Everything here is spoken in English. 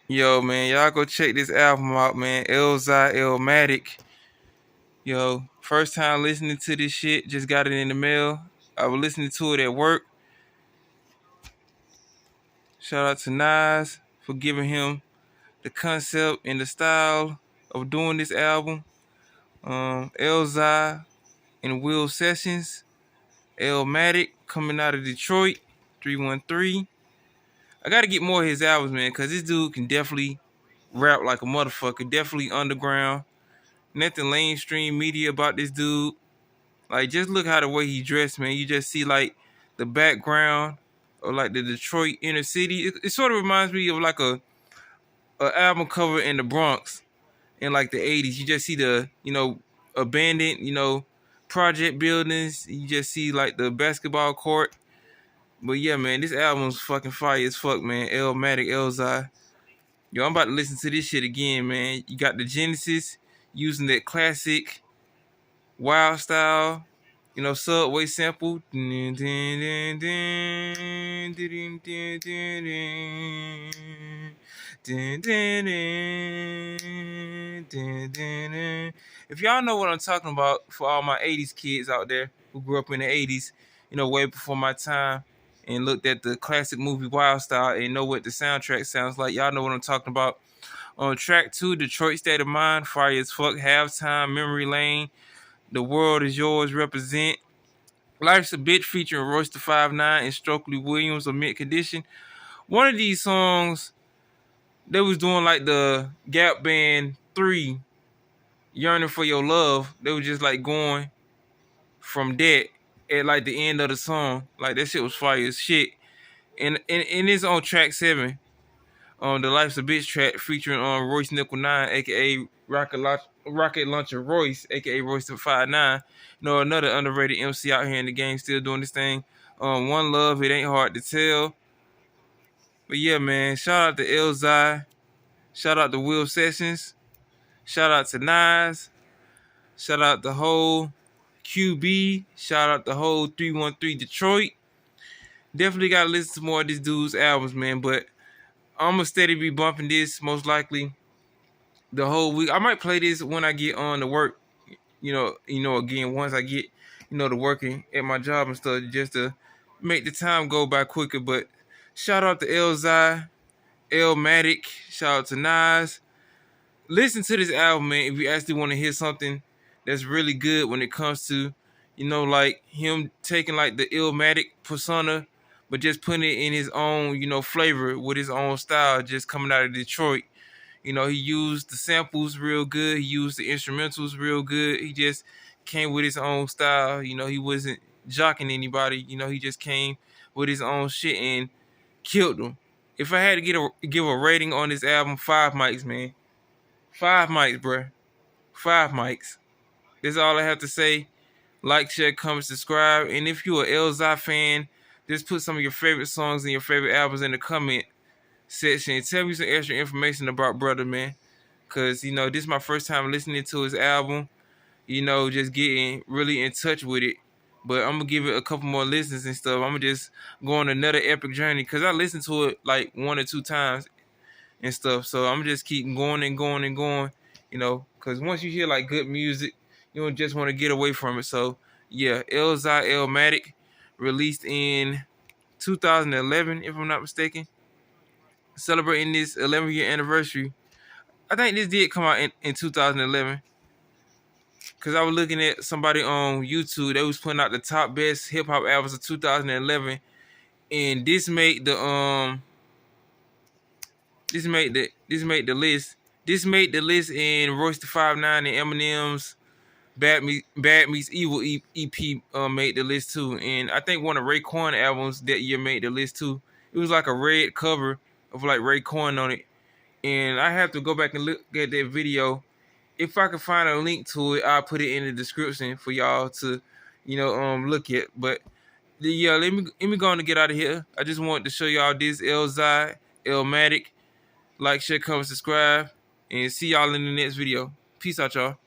Yo, man, y'all go check this album out, man. Elzhi, Elmatic. Yo, first time listening to this shit. Just got it in the mail. I was listening to it at work. Shout out to Nas for giving him the concept and the style of doing this album. Elzhi and Will Sessions. Elmatic coming out of Detroit. 313. I gotta get more of his albums, man, because this dude can definitely rap like a motherfucker. Definitely underground. Nothing mainstream media about this dude. Like, just look how the way he dressed, man. You just see like the background of like the Detroit inner city. It sort of reminds me of like a album cover in the Bronx in like the 80s. You just see the, abandoned, project buildings. You just see like the basketball court. But yeah, man, this album's fucking fire as fuck, man. Elmatic, Elzhi. Yo, I'm about to listen to this shit again, man. You got the Genesis using that classic wild style, subway sample. If y'all know what I'm talking about, for all my 80s kids out there who grew up in the 80s, way before my time, and looked at the classic movie Wild Style and know what the soundtrack sounds like, y'all know what I'm talking about. On track 2, Detroit State of Mind, fire as fuck, Halftime, Memory Lane, The World Is Yours, Represent, Life's a Bitch featuring Royce the 5'9" and Stokely Williams of Mint Condition. One of these songs, they was doing like the Gap Band 3, Yearning for Your Love. They was just like going from that at like the end of the song. Like, that shit was fire as shit. And it's on track 7. The Life's a Bitch track featuring Royce Nickel 9, aka Rocket Launcher Royce, aka Royce the 5'9". Another underrated MC out here in the game, still doing this thing. One Love, It Ain't Hard to Tell. But yeah, man, shout out to Elzhi, shout out to Will Sessions, shout out to Nas, shout out to whole QB, shout out to whole 313 Detroit. Definitely gotta listen to more of this dude's albums, man. But I'm gonna steady be bumping this most likely the whole week. I might play this when I get on to work, again, once I get, to working at my job and stuff, just to make the time go by quicker. But shout out to Elzhi, Elmatic, shout out to Nas. Listen to this album, man, if you actually want to hear something that's really good when it comes to, like him taking like the Elmatic persona, but just putting it in his own, flavor with his own style, just coming out of Detroit. He used the samples real good. He used the instrumentals real good. He just came with his own style. He wasn't jocking anybody. He just came with his own shit and killed them. If I had to give a rating on this album, 5 mics, man. 5 mics, bruh. 5 mics. That's all I have to say. Like, share, comment, subscribe. And if you're an Elzhi fan, just put some of your favorite songs and your favorite albums in the comment section. Tell me some extra information about brother, man. Cause this is my first time listening to his album. Just getting really in touch with it. But I'm gonna give it a couple more listens and stuff. I'm gonna just go on another epic journey. Cause I listened to it like 1 or 2 times and stuff. So I'm just keep going and going and going. Cause once you hear like good music, you don't just want to get away from it. So yeah, Elzhi Elmatic, released in 2011, if I'm not mistaken, celebrating this 11th year anniversary. I think this did come out in 2011. Cause I was looking at somebody on YouTube. They was putting out the top best hip hop albums of 2011, and this made the this made the list. This made the list in Royce the 5'9" and Eminem's Bad Meets Evil EP made the list too. And I think one of Raekwon albums that year made the list too. It was like a red cover of like Raekwon on it. And I have to go back and look at that video. If I can find a link to it, I'll put it in the description for y'all to, look at. But yeah, let me go on to get out of here. I just wanted to show y'all this Elzhi Elmatic. Like, share, comment, subscribe, and see y'all in the next video. Peace out, y'all.